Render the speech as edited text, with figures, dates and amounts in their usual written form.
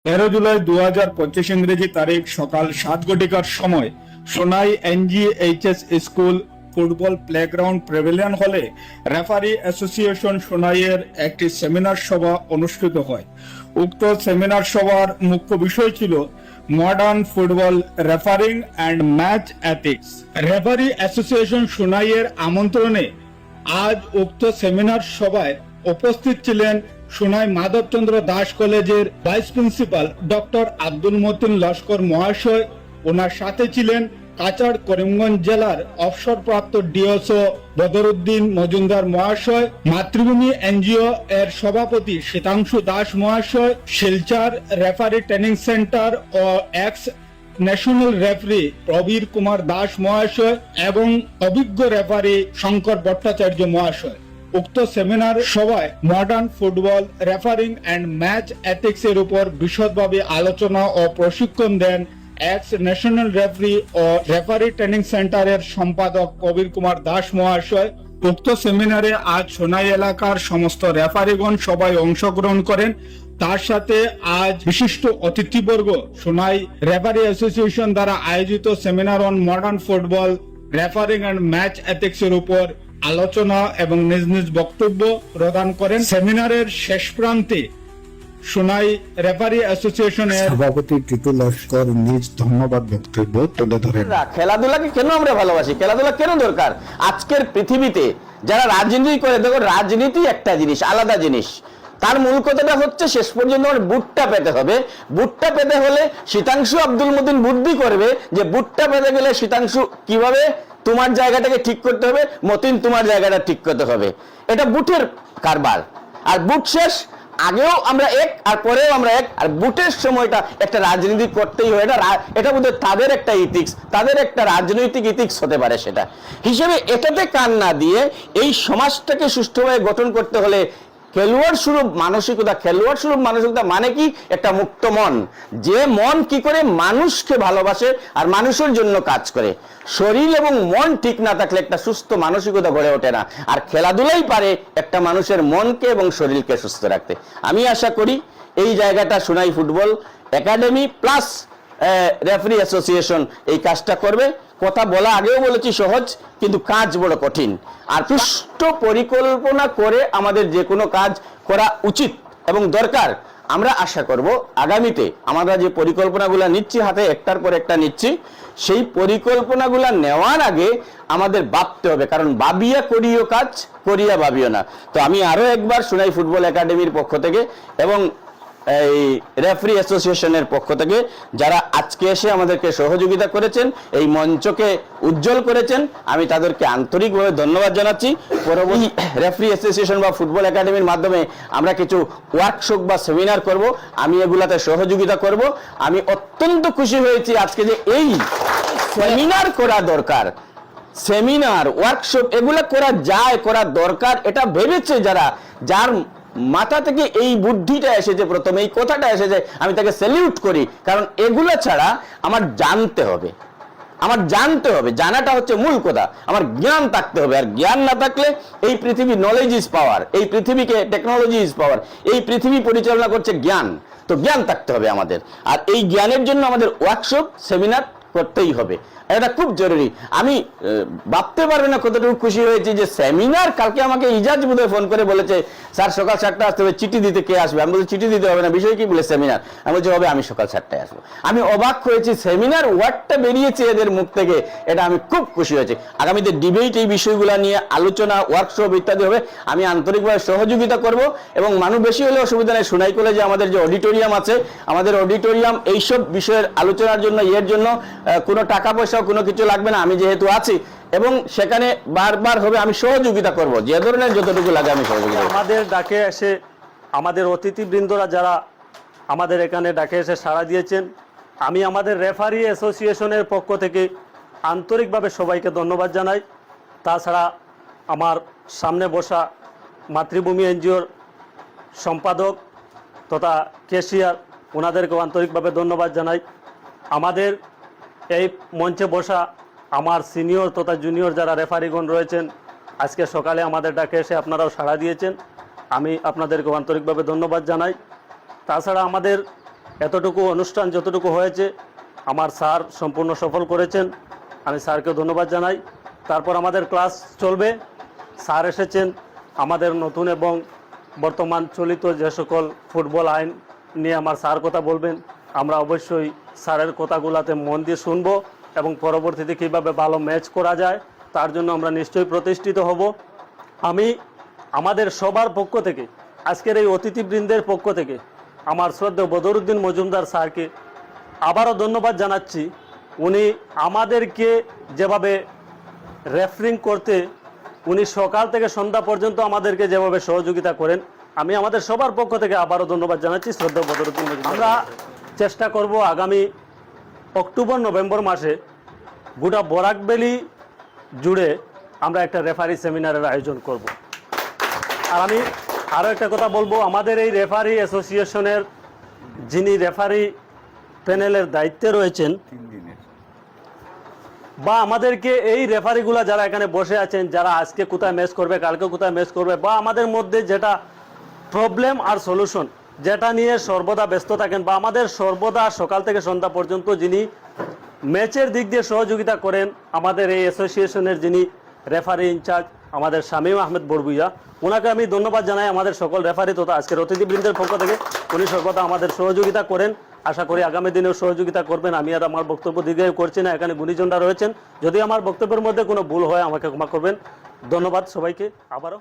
13 জুলাই 2025 ইংরেজি তারিখ সকাল 7 ঘটিকার সময় Sonai NGHS school football playground pavilion হলে রেফারি অ্যাসোসিয়েশন সোনাইয়ের একটি সেমিনার সভা অনুষ্ঠিত হয়। উক্ত সেমিনার সভার মুখ্য বিষয় ছিল modern football refereeing and match ethics. Referee association সোনাইয়ের আমন্ত্রণে আজ উক্ত সেমিনার সভায় উপস্থিত ছিলেন সোনাই মাধবচন্দ্র দাস কলেজের vice principal doctor Abdul Matin Laskar মহাশয়। ওনার সাথে ছিলেন কাছাড় করিমগঞ্জ জেলার অবসরপ্রাপ্ত ডিওসও বদরুদ্দিন মজুমদার মহাশয়, মাতৃভূমি এনজিও এর সভাপতি শীতাংশু দাস মহাশয়, শিলচর রেফারি ট্রেনিং সেন্টার ও ex national referee Prabir Kumar Das মহাশয় এবং অভিজ্ঞ রেফারি শঙ্কর ভট্টাচার্য মহাশয়। উক্ত সেমিনার সভায় modern football refereeing and match ethics এর উপর বিশদভাবে আলোচনা ও প্রশিক্ষণ দেন এক্স ন্যাশনাল রেফারি ও রেফারি ট্রেনিং সেন্টারের সম্পাদক প্রবীর কুমার দাস মহাশয়। উক্ত সেমিনারে আজ সোনাই এলাকার সমস্ত রেফারিগণ সবাই অংশগ্রহণ করেন। তার সাথে আজ বিশিষ্ট অতিথিবর্গ সোনাই রেফারি অ্যাসোসিয়েশন দ্বারা আয়োজিত seminar on modern football refereeing and match ethics এর উপর আলোচনা এবং নিজ নিজ বক্তব্য প্রদান করেন। সেমিনারের শেষ প্রান্তে সোনাই রেফারি অ্যাসোসিয়েশনের সভাপতি টিটু লস্কর নিজ ধন্যবাদ বক্তব্য তুলে ধরেন। খেলাধুলাকে কেন আমরা ভালোবাসি, খেলাধুলা কেন দরকার আজকের পৃথিবীতে? যারা রাজনীতি করে, দেখো রাজনীতি একটা জিনিস, আলাদা জিনিস। তার মূল কথাটা হচ্ছে শেষ পর্যন্ত আমার বুটটা পেতে হবে। বুটটা পেতে হলে শীতাংশু আব্দুল মতিন বুদ্ধি করবে যে বুটটা পেতে গেলে শীতাংশু কিভাবে তোমার জায়গাটাকে ঠিক করতে হবে, মতিন তোমার জায়গাটা ঠিক করতে হবে। এটা বুটের কারবার। আর বুট শেষ, আগেও আমরা এক আর পরেও আমরা এক। আর বুটের সময়টা একটা রাজনীতি করতেই হয়। এটা বোধহয় তাদের একটা ইথিক্স, তাদের একটা রাজনৈতিক ইথিক্স হতে পারে। সেটা হিসেবে এটাতে কান না দিয়ে এই সমাজটাকে সুষ্ঠুভাবে গঠন করতে হলে খেলোয়াড় স্বরূপ মানসিকতা, খেলোয়াড় স্বরূপ মানসিকতা মানে কি? একটা মুক্ত মন, যে মন কি করে মানুষকে ভালোবাসে আর মানুষের জন্য কাজ করে। শরীর এবং মন ঠিক না থাকলে একটা সুস্থ মানসিকতা গড়ে ওঠে না। আর খেলাধুলাই পারে একটা মানুষের মনকে এবং শরীরকে সুস্থ রাখতে। আমি আশা করি এই জায়গাটা Sonai football academy plus referee association এই কাজটা করবে। কথা বলা আগেও বলেছি সহজ, কিন্তু কাজ বড় কঠিন। আর সুষ্ঠু পরিকল্পনা করে আমাদের যে কোনো কাজ করা উচিত এবং দরকার। আমরা আশা করব আগামীতে আমরা যে পরিকল্পনাগুলো নিচ্ছি, হাতে একটার পর একটা নিচ্ছি, সেই পরিকল্পনাগুলো নেওয়ার আগে আমাদের ভাবতে হবে। কারণ ভাবিয়া করিও কাজ, করিয়া ভাবিও না। তো আমি আরো একবার সোনাই ফুটবল একাডেমির পক্ষ থেকে এবং এই রেফারি অ্যাসোসিয়েশনের পক্ষ থেকে যারা আজকে এসে আমাদেরকে সহযোগিতা করেছেন, এই মঞ্চকে উজ্জ্বল করেছেন, আমি তাদেরকে আন্তরিকভাবে ধন্যবাদ জানাচ্ছি। পরবর্তী রেফারি অ্যাসোসিয়েশন বা ফুটবল একাডেমির মাধ্যমে আমরা কিছু ওয়ার্কশপ বা সেমিনার করব, আমি এগুলাতে সহযোগিতা করব। আমি অত্যন্ত খুশি হয়েছি আজকে যে এই সেমিনার করা দরকার, সেমিনার ওয়ার্কশপ এগুলা করা যায়, করা দরকার। এটা ভেবেছে যার মাথা থেকে এই বুদ্ধিটা এসেছে, প্রথমে এই কথাটা এসেছে, আমি তাকে স্যালিউট করি। কারণ এগুলো ছাড়া আমার জানতে হবে, জানাটা হচ্ছে মূল কথা। আমার জ্ঞান থাকতে হবে, আর জ্ঞান না থাকলে এই পৃথিবী, নলেজ ইজ পাওয়ার, এই পৃথিবীকে টেকনোলজি ইজ পাওয়ার, এই পৃথিবী পরিচালনা করছে জ্ঞান। তো জ্ঞান থাকতে হবে আমাদের, আর এই জ্ঞানের জন্য আমাদের ওয়ার্কশপ সেমিনার করতেই হবে। এটা খুব জরুরি। আমি ভাবতে পারবে না কতটুকু খুশি হয়েছি যে সেমিনার। কালকে আমাকে ইজাজ বোধহয় ফোন করে বলেছে, স্যার সকাল 7টায় আসতে হবে, চিঠি দিতে কে আসবে? আমি বলছি চিঠি দিতে হবে না, বিষয় কি? বলে সেমিনার। আমি বলছি হবে, আমি সকাল 7টায় আসবো। আমি অবাক হয়েছি, সেমিনার ওয়ার্ডটা বেরিয়েছে এদের মুখ থেকে, এটা আমি খুব খুশি হয়েছি। আগামীতে ডিবেট এই বিষয়গুলো নিয়ে আলোচনা, ওয়ার্কশপ ইত্যাদি হবে। আমি আন্তরিকভাবে সহযোগিতা করব এবং মানুষ বেশি হলে অসুবিধা নেই। সোনাই কলেজে আমাদের যে অডিটোরিয়াম আছে, আমাদের অডিটোরিয়াম এইসব বিষয়ের আলোচনার জন্য, এর জন্য কোনো টাকা পয়সা কোনো কিছু লাগবে না। আমি যেহেতু আছি এবং সেখানে বারবার হবে, আমি সহযোগিতা করব, যে ধরনের যতটুকু লাগে আমি সহযোগিতা। আমাদের ডাকে এসে আমাদের অতিথিবৃন্দরা যারা আমাদের এখানে ডাকে এসে সাড়া দিয়েছেন, আমি আমাদের রেফারি অ্যাসোসিয়েশনের পক্ষ থেকে আন্তরিকভাবে সবাইকে ধন্যবাদ জানাই। তাছাড়া আমার সামনে বসা মাতৃভূমি এনজিওর সম্পাদক তথা ক্যাশিয়ার, ওনাদেরকেও আন্তরিকভাবে ধন্যবাদ জানাই। আমাদের এই মঞ্চে বসা আমার সিনিয়র তথা জুনিয়র যারা রেফারিগণ রয়েছেন, আজকে সকালে আমাদের ডাকে এসে আপনারাও সাড়া দিয়েছেন, আমি আপনাদেরকেও আন্তরিকভাবে ধন্যবাদ জানাই। তাছাড়া আমাদের এতটুকু অনুষ্ঠান যতটুকু হয়েছে আমার স্যার সম্পূর্ণ সফল করেছেন, আমি স্যারকে ধন্যবাদ জানাই। তারপর আমাদের ক্লাস চলবে, স্যার এসেছেন আমাদের নতুন এবং বর্তমান চলিত যে সকল ফুটবল আইন নিয়ে আমার স্যার কথা বলবেন, আমরা অবশ্যই স্যারের কথাগুলোতে মন দিয়ে শুনব এবং পরবর্তীতে কীভাবে ভালো ম্যাচ করা যায় তার জন্য আমরা নিশ্চয়ই প্রতিষ্ঠিত হব। আমি আমাদের সবার পক্ষ থেকে, আজকের এই অতিথিবৃন্দের পক্ষ থেকে আমার শ্রদ্ধেয় বদরুদ্দিন মজুমদার স্যারকে আবারও ধন্যবাদ জানাচ্ছি। উনি আমাদেরকে যেভাবে রেফারিং করতে উনি সকাল থেকে সন্ধ্যা পর্যন্ত আমাদেরকে যেভাবে সহযোগিতা করেন, আমি আমাদের সবার পক্ষ থেকে আবারও ধন্যবাদ জানাচ্ছি শ্রদ্ধেয় বদরুদ্দিন মজুমদার। আমরা চেষ্টা করব আগামী অক্টোবর নভেম্বর মাসে গোটা বরাক ভ্যালি জুড়ে আমরা একটা রেফারি সেমিনারের আয়োজন করব। আর আমি আরও একটা কথা বলবো, আমাদের এই রেফারি অ্যাসোসিয়েশনের যিনি রেফারি প্যানেলের দায়িত্বে রয়েছেন বা আমাদেরকে এই রেফারিগুলা যারা এখানে বসে আছেন, যারা আজকে কোথায় ম্যাচ করবে, কালকে কোথায় ম্যাচ করবে, বা আমাদের মধ্যে যেটা প্রবলেম আর সলিউশন যেটা নিয়ে সর্বদা ব্যস্ত থাকেন, বা আমাদের সর্বদা সকাল থেকে সন্ধ্যা পর্যন্ত যিনি ম্যাচের দিক দিয়ে সহযোগিতা করেন, আমাদের এই অ্যাসোসিয়েশনের যিনি রেফারি ইনচার্জ আমাদের শামীম আহমেদ বড়বুইয়া, ওনাকে আমি ধন্যবাদ জানাই আমাদের সকল রেফারি তথা আজকের অতিথিবৃন্দের পক্ষ থেকে। উনি সর্বদা আমাদের সহযোগিতা করেন, আশা করি আগামী দিনেও সহযোগিতা করবেন। আমি আর আমার বক্তব্য দীর্ঘায়ু করছি না, এখানে গুণীজনরা রয়েছেন, যদি আমার বক্তব্যের মধ্যে কোনো ভুল হয় আমাকে ক্ষমা করবেন। ধন্যবাদ সবাইকে আবারও।